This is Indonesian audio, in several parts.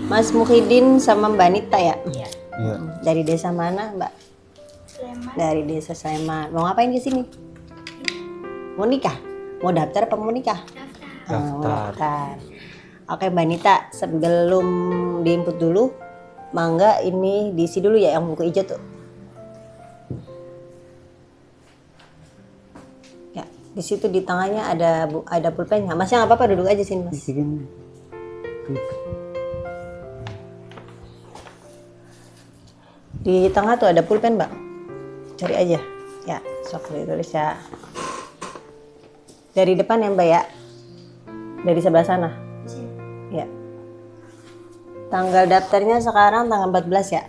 Mas Muhyiddin sama Mbak Nita ya? Iya. Iya. Dari desa mana, Mbak? Sleman. Dari desa Sleman. Mau ngapain ke sini? Mau nikah? Mau daftar apa mau nikah? Daftar. Mau Daftar. daftar. Oke Mbak Nita, sebelum diinput dulu, mangga ini diisi dulu ya yang buku hijau tuh. Ya, di situ di tengahnya ada pulpennya. Masnya nggak apa-apa, duduk aja sini Mas. Bikin Di tengah tuh ada pulpen Mbak. Cari aja. Ya, sok ditulis ya. Dari depan ya Mbak ya. Dari sebelah sana. Ya. Tanggal daftarnya sekarang tanggal 14 ya.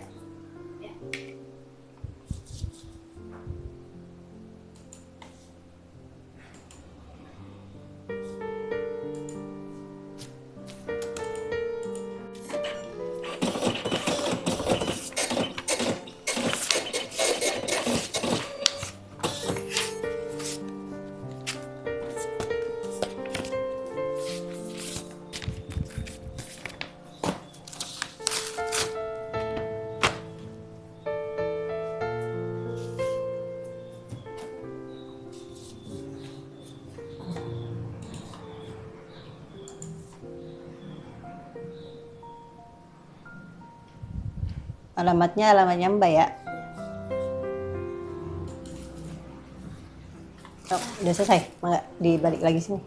Alamatnya Mbak ya. Oh, udah selesai, mangga dibalik lagi sini.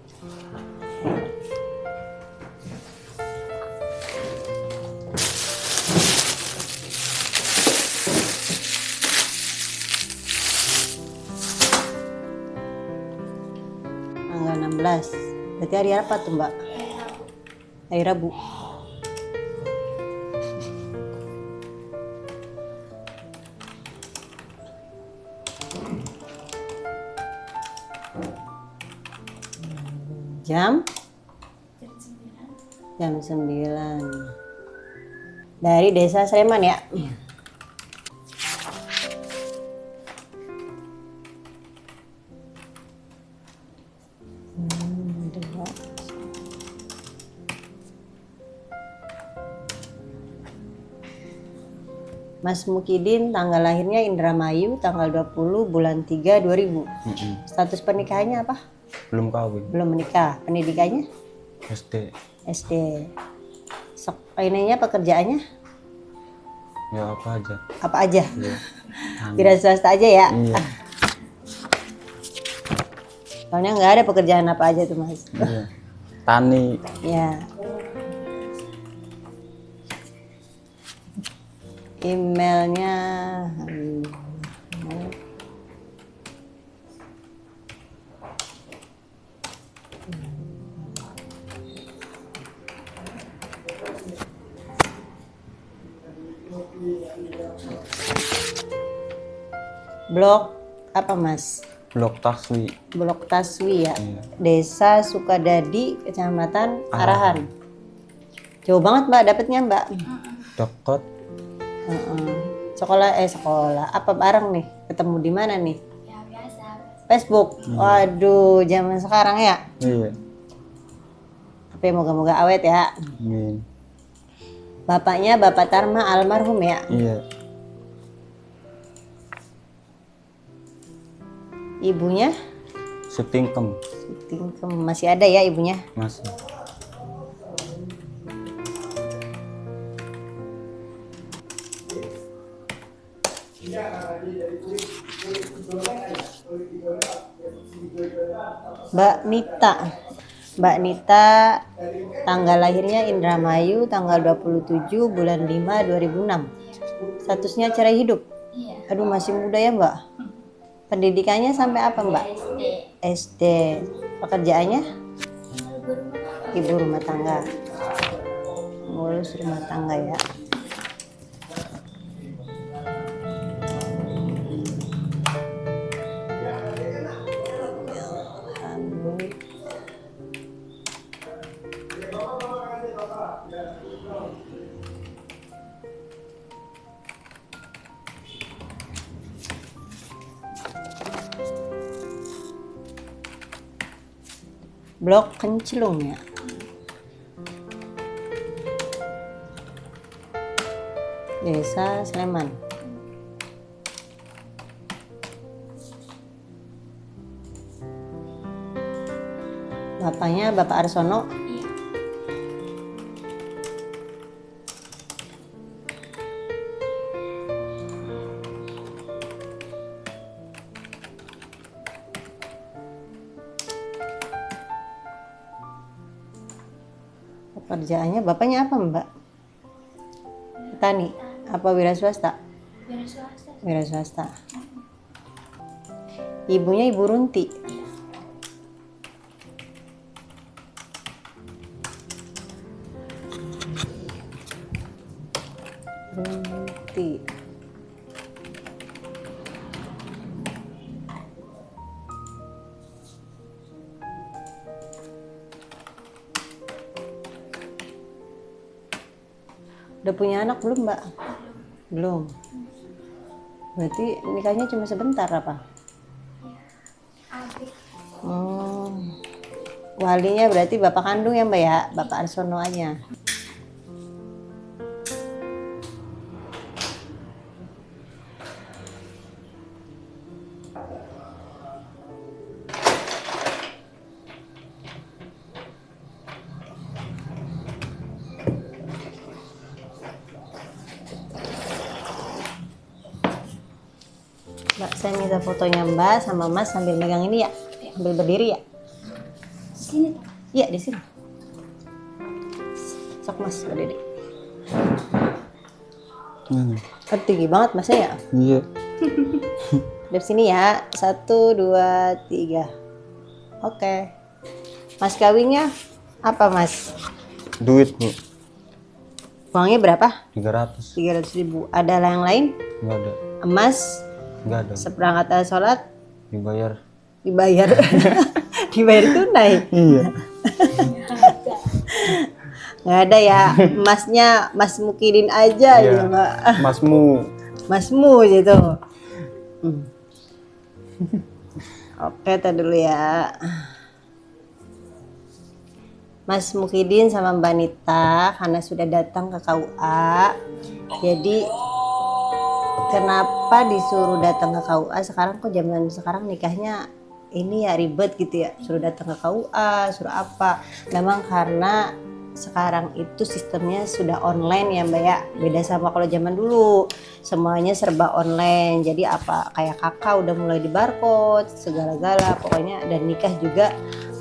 Tanggal 16. Berarti hari apa tuh Mbak? Hari Rabu. Jam? Jam 9. Dari desa Sleman ya? Mas Muhyiddin tanggal lahirnya Indramayu tanggal 20 bulan 3 2000. Status pernikahannya apa? belum kawin. Belum menikah. Pendidikannya? SD. SD. Ininya pekerjaannya? Ya apa aja. Apa aja? Iya. Wira swasta aja ya? Iya. Soalnya nggak ada pekerjaan apa aja tuh Mas. Iya. Tani. Ya. Emailnya Blok apa Mas? Blok Taswi. Blok Taswi ya. Iya. Desa Sukadadi, Kecamatan Arahan. Jauh banget Mbak dapetnya Mbak. Dekat. Sekolah. Apa bareng nih? Ketemu di mana nih? Ya biasa. Facebook. Waduh, zaman sekarang ya. Iya. Tapi moga-moga awet ya. Amin. Bapaknya Bapak Tarma almarhum ya. Iya. Ibunya Setingkem. masih ada ya ibunya. Masih. Mbak Nita tanggal lahirnya Indramayu tanggal 27 bulan 5 2006. Statusnya cerai hidup. Iya. Aduh masih muda ya Mbak. Pendidikannya sampai apa Mbak? SD. SD. Pekerjaannya ibu rumah tangga. Ngurus rumah tangga ya. Blok Kenclung ya. Desa Sleman. Bapaknya Bapak Arsono. Iya. Pekerjaannya bapaknya apa Mbak? Petani. Apa wira swasta? Wira swasta. Wira swasta. Ibunya Ibu Runti. Runti. Udah punya anak belum Mbak? Belum. Berarti nikahnya cuma sebentar apa? Adik. Walinya berarti bapak kandung ya Mbak ya? Bapak Arsono aja. Mbak, saya minta fotonya Mbak sama Mas sambil megang ini ya, sambil berdiri ya. Sini. Iya di sini. Sok Mas, berdiri. Oh, tinggi banget Masnya ya. Iya. Dari sini ya, 1, 2, 3. Oke. Mas kawinnya apa Mas? Duit Bu, Uangnya berapa? 300. 300.000. Ada yang lain? Nggak ada. Emas, Nggak ada. seperangkat alat sholat, Dibayar. dibayar. Dibayar tunai. Iya. Nggak ada ya. Emasnya Mas Mukidin aja Iya. gitu Mbak. Masmu. Masmu gitu. Oke, tar dulu ya. Mas Mukidin sama Mbak Nita karena sudah datang ke KUA. Jadi kenapa disuruh datang ke KUA sekarang, kok zaman sekarang nikahnya ini ya ribet gitu ya, suruh datang ke KUA, suruh apa. Memang karena sekarang itu sistemnya sudah online ya Mbak ya, beda sama kalau zaman dulu semuanya serba online. Jadi apa, kayak kakak udah mulai di barcode segala-gala pokoknya, dan nikah juga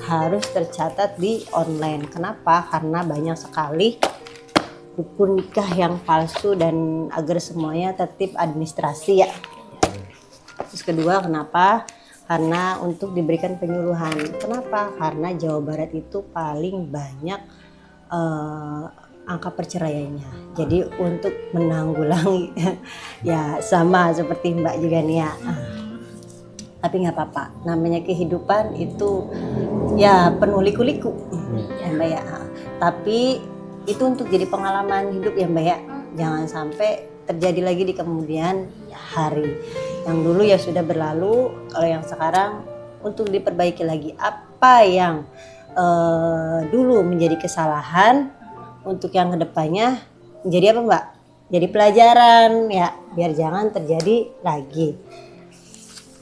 harus tercatat di online. Kenapa? Karena banyak sekali buku nikah yang palsu dan agar semuanya tertib administrasi ya. Terus kedua, kenapa? Karena untuk diberikan penyuluhan. Kenapa? Karena Jawa Barat itu paling banyak angka perceraiannya. Jadi untuk menanggulangi ya sama seperti Mbak juga nih ya. Tapi nggak apa-apa, namanya kehidupan itu ya penuh liku-liku ya Mbak ya. Tapi itu untuk jadi pengalaman hidup ya Mbak ya. Jangan sampai terjadi lagi di kemudian hari. Yang dulu ya sudah berlalu, kalau yang sekarang untuk diperbaiki lagi apa yang dulu menjadi kesalahan, untuk yang kedepannya menjadi apa Mbak? Jadi pelajaran ya, biar jangan terjadi lagi.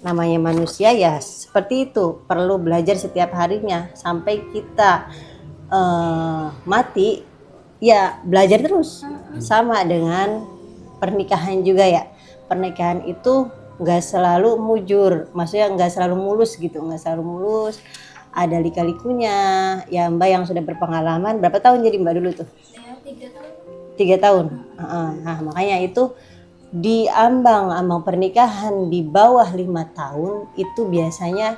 Namanya manusia ya seperti itu, perlu belajar setiap harinya sampai kita mati ya, belajar terus. Sama dengan pernikahan juga ya, pernikahan itu nggak selalu mujur, maksudnya nggak selalu mulus gitu, nggak selalu mulus, ada lika-likunya ya Mbak. Yang sudah berpengalaman berapa tahun jadi Mbak dulu tuh? Ya, 3 tahun. 3 tahun. Nah makanya itu di ambang-ambang pernikahan di bawah 5 tahun itu biasanya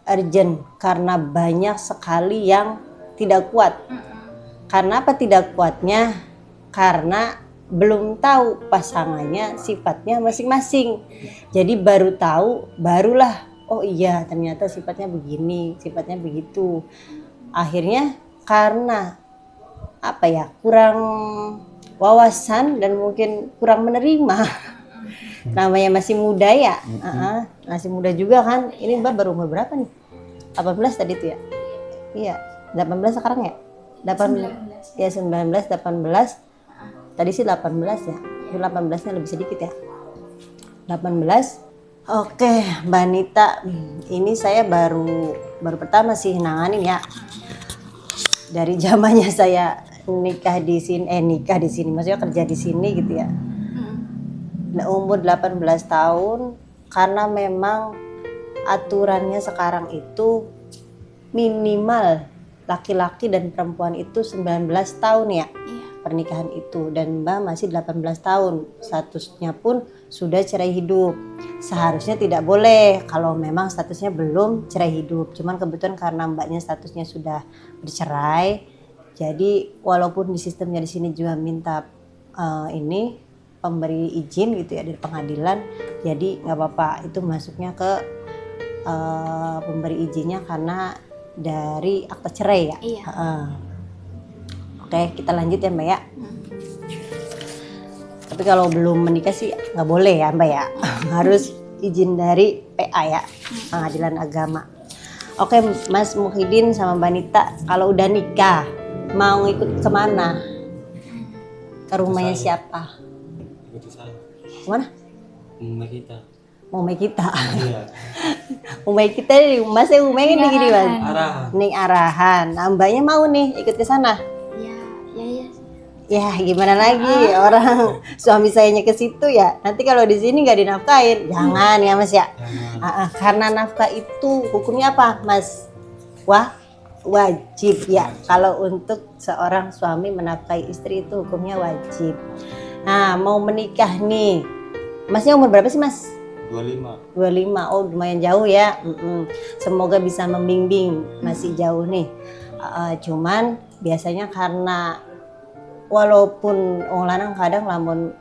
urgent karena banyak sekali yang tidak kuat. Karena apa tidak kuatnya? Karena belum tahu pasangannya sifatnya masing-masing. Jadi baru tahu, barulah oh iya ternyata sifatnya begini, sifatnya begitu. Akhirnya karena apa ya, kurang wawasan dan mungkin kurang menerima. Namanya masih muda ya, masih muda juga kan. Ini Mbak baru umur berapa nih? 18 tadi tuh ya? Iya, 18 sekarang ya? 18, 19. ya 19, 18. Tadi sih 18 ya. Itu 18-nya lebih sedikit ya. 18. Oke, Mbak Nita, ini saya baru pertama sih nanganin ya. Dari zamannya saya nikah di sini, maksudnya kerja di sini gitu ya. Nah, umur 18 tahun, karena memang aturannya sekarang itu minimal laki-laki dan perempuan itu 19 tahun ya. Iya. Pernikahan itu, dan Mbak masih 18 tahun, statusnya pun sudah cerai hidup. Seharusnya tidak boleh kalau memang statusnya belum cerai hidup, cuman kebetulan karena Mbaknya statusnya sudah bercerai, jadi walaupun di sistemnya di sini juga minta ini pemberi izin gitu ya dari pengadilan, jadi nggak apa-apa, itu masuknya ke pemberi izinnya karena dari akta cerai ya. Iya. Oke, kita lanjut ya Mbak ya. Tapi kalau belum menikah sih nggak boleh ya Mbak ya. Harus izin dari PA ya, Pengadilan Agama. Oke Mas Muhyiddin sama Mbak Nita, kalau udah nikah mau ikut kemana? Ke rumahnya siapa? Ikuti saya. Kemana? Rumah kita. Rumah kita. Iya. Rumah kita di Masnya rumahnya di gini Mas. Arahan. Nih arahan. Nah, Mbaknya mau nih ikut ke sana. Ya. Ya gimana lagi, orang suami sayanya ke situ ya. Nanti kalau di sini nggak dinafkahin, jangan ya Mas ya. Jangan. Karena nafkah itu hukumnya apa Mas? Wajib ya. Kalau untuk seorang suami menafkahi istri itu hukumnya wajib. Nah, mau menikah nih. Masnya umur berapa sih Mas? 25. 25. Oh, lumayan jauh ya. Semoga bisa membimbing, masih jauh nih. Cuman biasanya karena walaupun wong lanang kadang lamun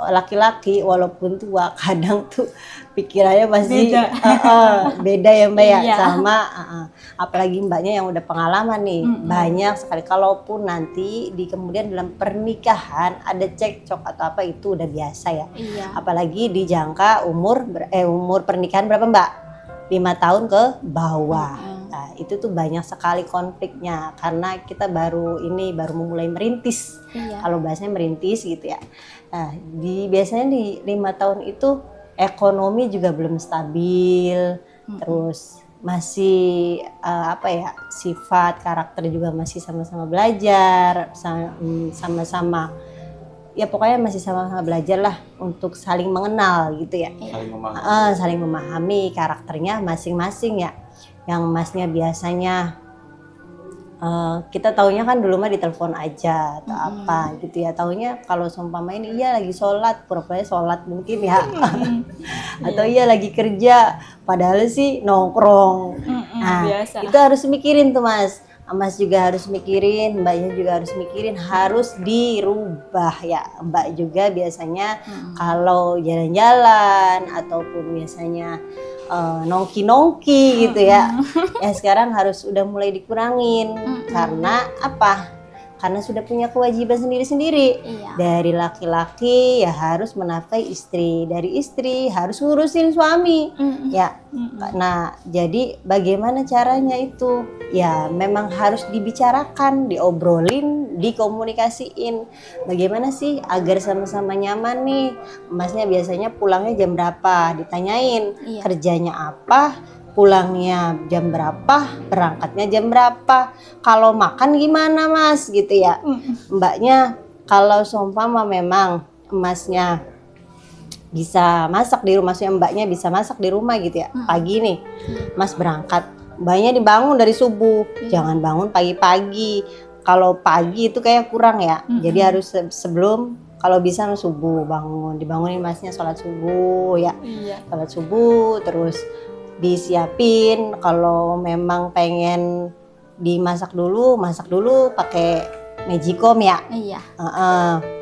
laki-laki walaupun tua kadang tuh pikirannya masih beda ya Mbak ya. Iya. Sama apalagi Mbaknya yang udah pengalaman nih, banyak sekali. Kalaupun nanti di kemudian dalam pernikahan ada cekcok atau apa, itu udah biasa ya. Iya. Apalagi di jangka umur pernikahan berapa Mbak? 5 tahun ke bawah. Nah, itu tuh banyak sekali konfliknya karena kita baru memulai merintis. Iya. Kalau bahasanya merintis gitu ya. Nah, biasanya di 5 tahun itu ekonomi juga belum stabil, terus masih sifat karakter juga masih sama-sama belajar, sama-sama ya pokoknya masih sama-sama belajar lah untuk saling mengenal gitu ya. Saling memahami. Saling memahami karakternya masing-masing ya. Yang Masnya biasanya kita taunya kan dulu mah ditelepon aja atau apa gitu ya. Taunya kalau seumpama ini iya lagi sholat, pura-pura sholat mungkin ya. Atau iya lagi kerja, padahal sih nongkrong. Nah, biasa. itu harus mikirin tuh Mas. Mas juga harus mikirin, Mbaknya juga harus mikirin, harus dirubah ya. Mbak juga biasanya kalau jalan-jalan ataupun biasanya nongki-nongki gitu ya. Ya sekarang harus udah mulai dikurangin. Karena apa? Karena sudah punya kewajiban sendiri-sendiri. Iya. Dari laki-laki ya harus menafkahi istri, dari istri harus ngurusin suami. Ya. Nah, jadi bagaimana caranya itu? Ya memang harus dibicarakan, diobrolin, dikomunikasiin. Bagaimana sih agar sama-sama nyaman nih? Masnya biasanya pulangnya jam berapa? Ditanyain. Iya. Kerjanya apa? Pulangnya jam berapa, berangkatnya jam berapa, kalau makan gimana Mas gitu ya. Mbaknya kalau seumpama memang Masnya bisa masak di rumah, maksudnya Mbaknya bisa masak di rumah gitu ya, pagi nih Mas berangkat, Mbaknya dibangun dari subuh, jangan bangun pagi-pagi. Kalau pagi itu kayak kurang ya, jadi harus sebelum, kalau bisa subuh dibangunin Masnya sholat subuh ya. Iya. Sholat subuh terus disiapin, kalau memang pengen dimasak dulu, masak dulu pakai magicom ya. Iya.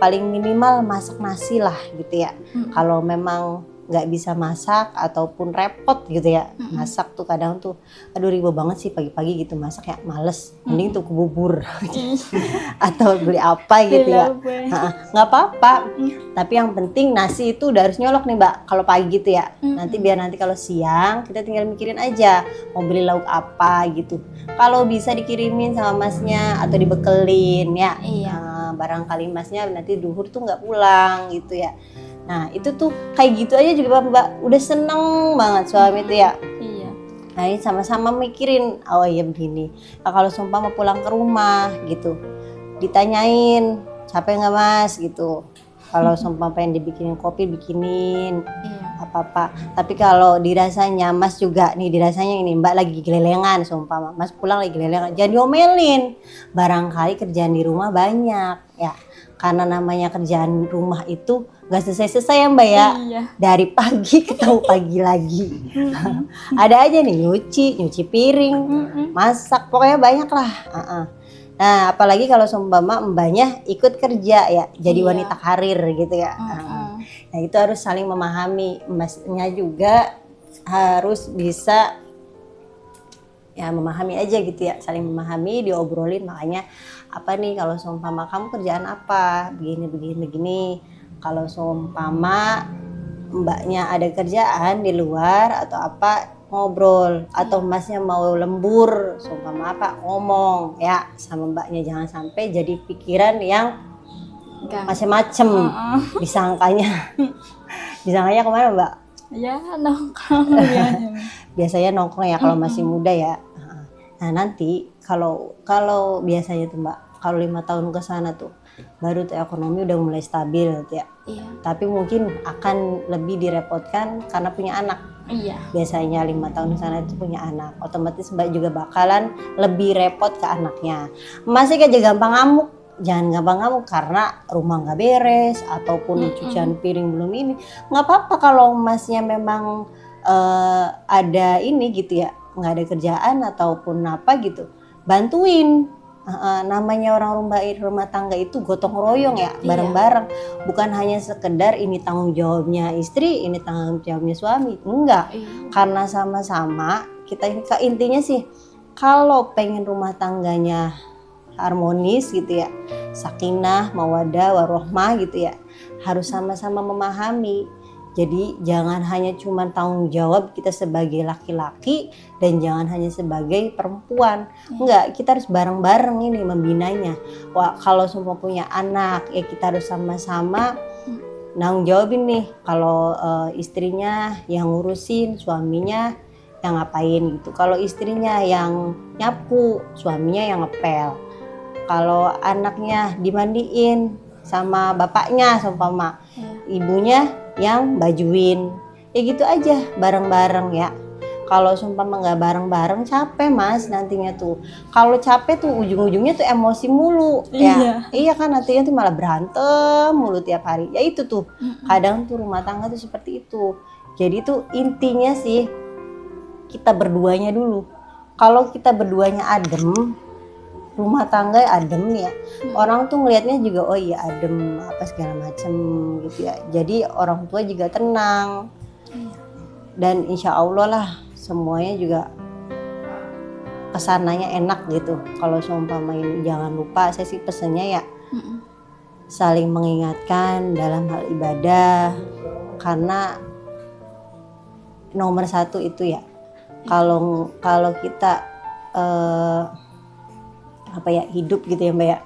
Paling minimal masak nasi lah gitu ya. Kalau memang nggak bisa masak ataupun repot gitu ya, masak tuh kadang tuh aduh ribet banget sih pagi-pagi gitu masak ya, males, mending tuh ke bubur atau beli apa gitu ya. Nggak apa-apa, tapi yang penting nasi itu udah harus nyolok nih Mbak kalau pagi gitu ya. Nanti biar nanti kalau siang kita tinggal mikirin aja mau beli lauk apa gitu. Kalau bisa dikirimin sama masnya atau dibekelin ya. Iya. Barangkali masnya nanti duhur tuh nggak pulang gitu ya. Nah itu tuh kayak gitu aja juga Mbak udah seneng banget suami tuh ya. Iya. Nah ini sama-sama mikirin, oh iya begini. Nah, kalau seumpama pulang ke rumah gitu, ditanyain capek nggak mas gitu. Kalau seumpama pengen dibikinin kopi bikinin Iya. apa-apa. Tapi kalau dirasanya mas juga nih dirasanya ini Mbak lagi gelelengan seumpama mas pulang lagi gelelengan, jangan diomelin. Barangkali kerjaan di rumah banyak ya. Karena namanya kerjaan rumah itu nggak selesai-selesai ya Mbak ya. Iya. Dari pagi ketemu pagi lagi. Ada aja nih nyuci piring, masak, pokoknya banyak lah. Nah, apalagi kalau seumpama mbaknya ikut kerja ya, jadi Iya. wanita karir gitu ya. Nah, itu harus saling memahami. Masnya juga harus bisa ya memahami aja gitu ya, saling memahami, diobrolin. Makanya apa nih kalau seumpama kamu kerjaan apa, begini. Kalau seumpama mbaknya ada kerjaan di luar atau apa, ngobrol. Atau masnya mau lembur seumpama apa, ngomong ya sama mbaknya. Jangan sampai jadi pikiran yang macem-macem. Disangkanya kemana Mbak? Ya nongkrong biasanya. Biasanya nongkrong ya kalau masih muda ya. Nah nanti kalau biasanya tuh Mbak, kalau 5 tahun ke sana tuh baru tuh ekonomi udah mulai stabil gitu ya. Iya. Tapi mungkin akan lebih direpotkan karena punya anak. Iya. Biasanya 5 tahun ke sana itu punya anak, otomatis Mbak juga bakalan lebih repot ke anaknya. Masih aja gampang ngamuk, jangan gampang ngamuk karena rumah nggak beres ataupun cucian piring belum ini. Nggak apa-apa kalau masnya memang ada ini gitu ya, nggak ada kerjaan ataupun apa gitu, bantuin. Namanya orang rumah tangga itu gotong royong ya, bareng-bareng. Bukan hanya sekedar ini tanggung jawabnya istri, ini tanggung jawabnya suami. Enggak, karena sama-sama kita intinya sih kalau pengen rumah tangganya harmonis gitu ya, sakinah, mawadah, warohmah gitu ya, harus sama-sama memahami. Jadi jangan hanya cuma tanggung jawab kita sebagai laki-laki dan jangan hanya sebagai perempuan. Enggak, kita harus bareng-bareng ini membinanya. Wah, kalau semua punya anak ya kita harus sama-sama nanggung jawabin nih. Kalau istrinya yang ngurusin, suaminya yang ngapain gitu. Kalau istrinya yang nyapu, suaminya yang ngepel. Kalau anaknya dimandiin sama bapaknya seumpama, ibunya yang bajuin, ya gitu aja bareng-bareng ya. Kalau seumpama nggak bareng-bareng capek mas nantinya tuh. Kalau capek tuh ujung-ujungnya tuh emosi mulu ya. Iya kan nantinya tuh malah berantem mulu tiap hari. Ya itu tuh kadang tuh rumah tangga tuh seperti itu. Jadi tuh intinya sih kita berduanya dulu. Kalau kita berduanya adem, rumah tangga adem ya, orang tuh ngelihatnya juga oh iya adem apa segala macem gitu ya. Jadi orang tua juga tenang dan insya Allah lah semuanya juga kesananya enak gitu. Kalau seumpama ini jangan lupa, saya sih pesennya ya saling mengingatkan dalam hal ibadah, karena nomor satu itu ya. Kalau kita apa ya hidup gitu ya Mbak ya,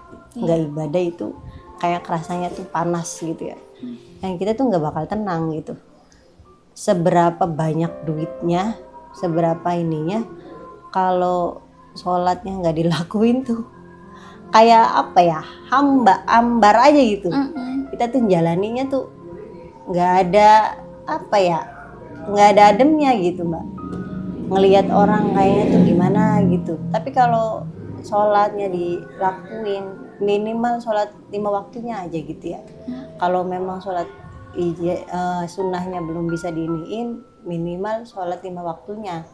nggak ibadah itu kayak rasanya tuh panas gitu ya. Yang kita tuh nggak bakal tenang gitu. Seberapa banyak duitnya, seberapa ininya, kalau sholatnya nggak dilakuin tuh kayak apa ya, hambar aja gitu. Kita tuh jalaninya tuh nggak ada apa ya, nggak ada ademnya gitu Mbak. Ngelihat orang kayaknya tuh gimana gitu. Tapi kalau sholatnya dilakuin, minimal sholat 5 waktunya aja gitu ya. Kalau memang sholat sunnahnya belum bisa diiniin, minimal sholat 5 waktunya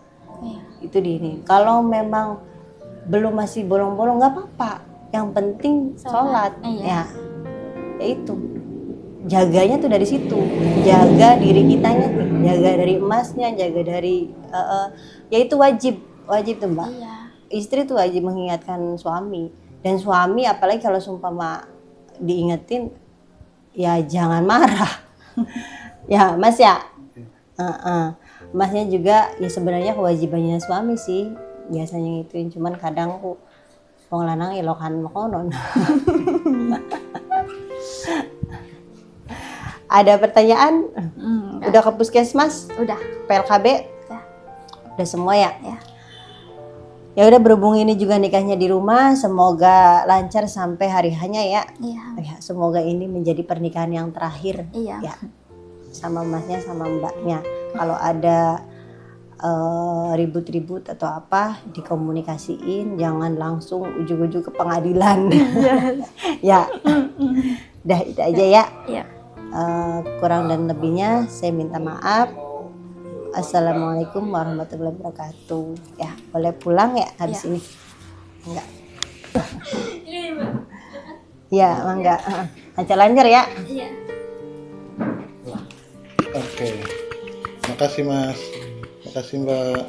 itu diiniin. Kalau memang belum masih bolong-bolong nggak apa-apa, yang penting sholat ya itu. jaganya tuh dari situ, jaga diri kitanya tuh, jaga dari emasnya, jaga dari ya itu wajib tuh mbak. Iya. Istri tuh wajib mengingatkan suami, dan suami apalagi kalau sumpama diingetin ya jangan marah. Ya mas ya. Masnya juga ya sebenarnya kewajibannya suami sih biasanya ngituin, cuman kadang aku wong lanang ilokan makonon. Ada pertanyaan? Enggak. Udah ke puskesmas? Udah. PLKB? Ya. Udah semua ya? Ya. Ya udah, berhubung ini juga nikahnya di rumah, semoga lancar sampai hari hanya ya. Iya. Ya, semoga ini menjadi pernikahan yang terakhir. Iya. Ya, sama masnya sama mbaknya. Kalau ada ribut-ribut atau apa dikomunikasiin, jangan langsung ujuk-ujuk ke pengadilan. Ya, dah itu aja ya. Iya. Kurang dan lebihnya saya minta maaf. Assalamualaikum warahmatullahi wabarakatuh. Ya, boleh pulang ya habis Ya. ini? Enggak. Ya, enggak. Lancar-lancar ya. Iya. Oke. Makasih Mas. Makasih Mbak.